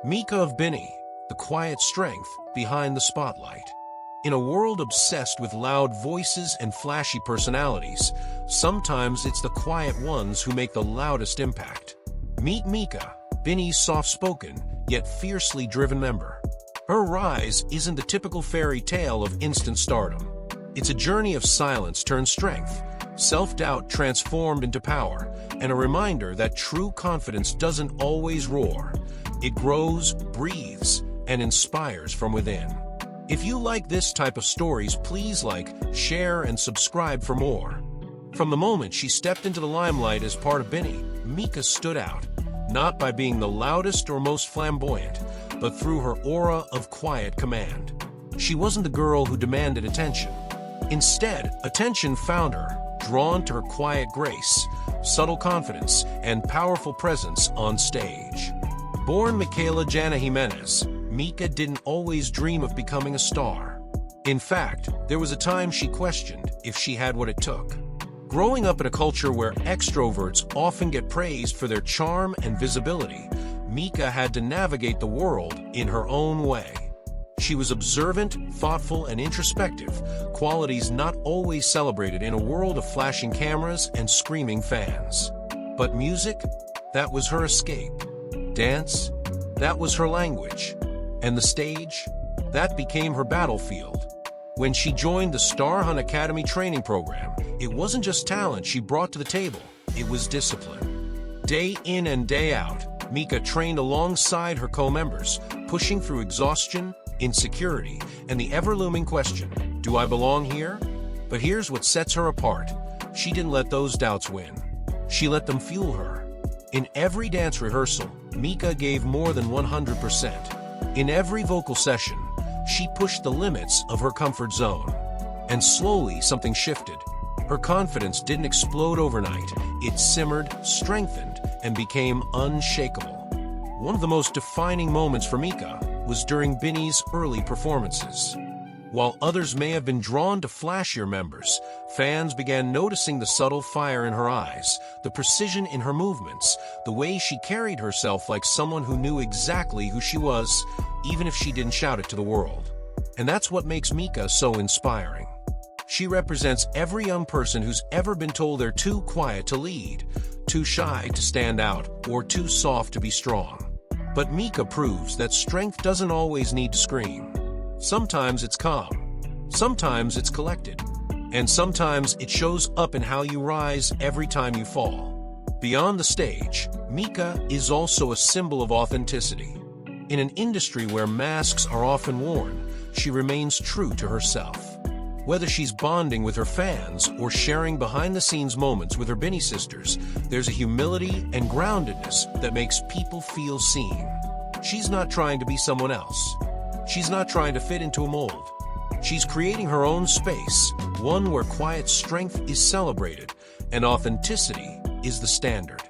Mika of Bini, the quiet strength behind the spotlight. In a world obsessed with loud voices and flashy personalities, sometimes it's the quiet ones who make the loudest impact. Meet Mika, Bini's soft-spoken, yet fiercely driven member. Her rise isn't the typical fairy tale of instant stardom. It's a journey of silence turned strength, self-doubt transformed into power, and a reminder that true confidence doesn't always roar. It grows, breathes, and inspires from within. If you like this type of stories, please like, share, and subscribe for more. From the moment she stepped into the limelight as part of Bini, Mika stood out, not by being the loudest or most flamboyant, but through her aura of quiet command. She wasn't the girl who demanded attention. Instead, attention found her, drawn to her quiet grace, subtle confidence, and powerful presence on stage. Born Michaela Jana Jimenez, Mika didn't always dream of becoming a star. In fact, there was a time she questioned if she had what it took. Growing up in a culture where extroverts often get praised for their charm and visibility, Mika had to navigate the world in her own way. She was observant, thoughtful, and introspective, qualities not always celebrated in a world of flashing cameras and screaming fans. But music? That was her escape. Dance? That was her language. And the stage? That became her battlefield. When she joined the Star Hunt Academy training program, it wasn't just talent she brought to the table, it was discipline. Day in and day out, Mika trained alongside her co-members, pushing through exhaustion, insecurity, and the ever-looming question, do I belong here? But here's what sets her apart. She didn't let those doubts win. She let them fuel her. In every dance rehearsal, Mika gave more than 100%. In every vocal session, she pushed the limits of her comfort zone. And slowly, something shifted. Her confidence didn't explode overnight. It simmered, strengthened, and became unshakable. One of the most defining moments for Mika was during Bini's early performances. While others may have been drawn to flashier members, fans began noticing the subtle fire in her eyes, the precision in her movements, the way she carried herself like someone who knew exactly who she was, even if she didn't shout it to the world. And that's what makes Mika so inspiring. She represents every young person who's ever been told they're too quiet to lead, too shy to stand out, or too soft to be strong. But Mika proves that strength doesn't always need to scream. Sometimes it's calm, sometimes it's collected, and sometimes it shows up in how you rise every time you fall. Beyond the stage, Mika is also a symbol of authenticity. In an industry where masks are often worn, she remains true to herself. Whether she's bonding with her fans or sharing behind-the-scenes moments with her Bini sisters, there's a humility and groundedness that makes people feel seen. She's not trying to be someone else. She's not trying to fit into a mold. She's creating her own space, one where quiet strength is celebrated and authenticity is the standard.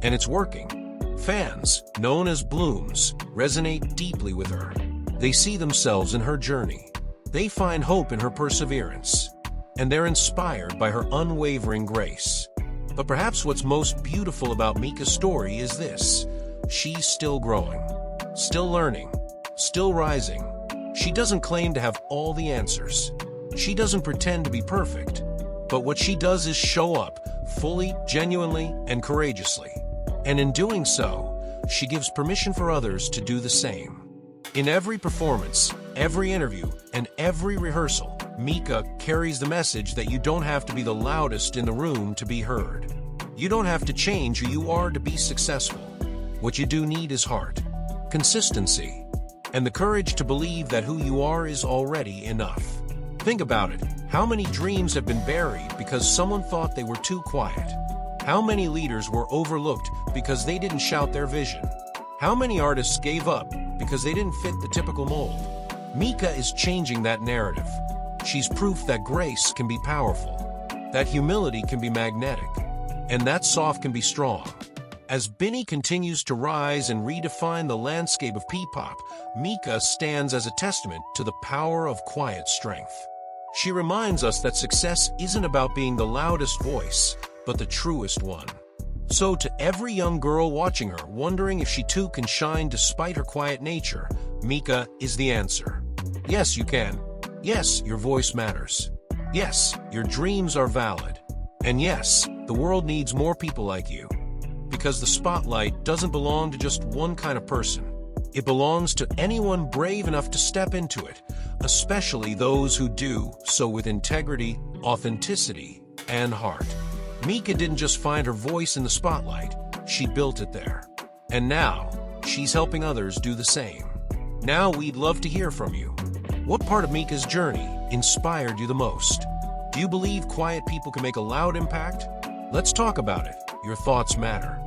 And it's working. Fans, known as Blooms, resonate deeply with her. They see themselves in her journey. They find hope in her perseverance, and they're inspired by her unwavering grace. But perhaps what's most beautiful about Mika's story is this: she's still growing, still learning, still rising. She doesn't claim to have all the answers. She doesn't pretend to be perfect. But what she does is show up, fully, genuinely, and courageously. And in doing so, she gives permission for others to do the same. In every performance, every interview, and every rehearsal, Mika carries the message that you don't have to be the loudest in the room to be heard. You don't have to change who you are to be successful. What you do need is heart, consistency, and the courage to believe that who you are is already enough. Think about it. How many dreams have been buried because someone thought they were too quiet? How many leaders were overlooked because they didn't shout their vision? How many artists gave up because they didn't fit the typical mold? Mika is changing that narrative. She's proof that grace can be powerful, that humility can be magnetic, and that soft can be strong. As Bini continues to rise and redefine the landscape of P-pop, Mika stands as a testament to the power of quiet strength. She reminds us that success isn't about being the loudest voice, but the truest one. So to every young girl watching her, wondering if she too can shine despite her quiet nature, Mika is the answer. Yes, you can. Yes, your voice matters. Yes, your dreams are valid. And yes, the world needs more people like you. Because the spotlight doesn't belong to just one kind of person. It belongs to anyone brave enough to step into it, especially those who do so with integrity, authenticity, and heart. Mika didn't just find her voice in the spotlight, she built it there. And now, she's helping others do the same. Now we'd love to hear from you. What part of Mika's journey inspired you the most? Do you believe quiet people can make a loud impact? Let's talk about it. Your thoughts matter.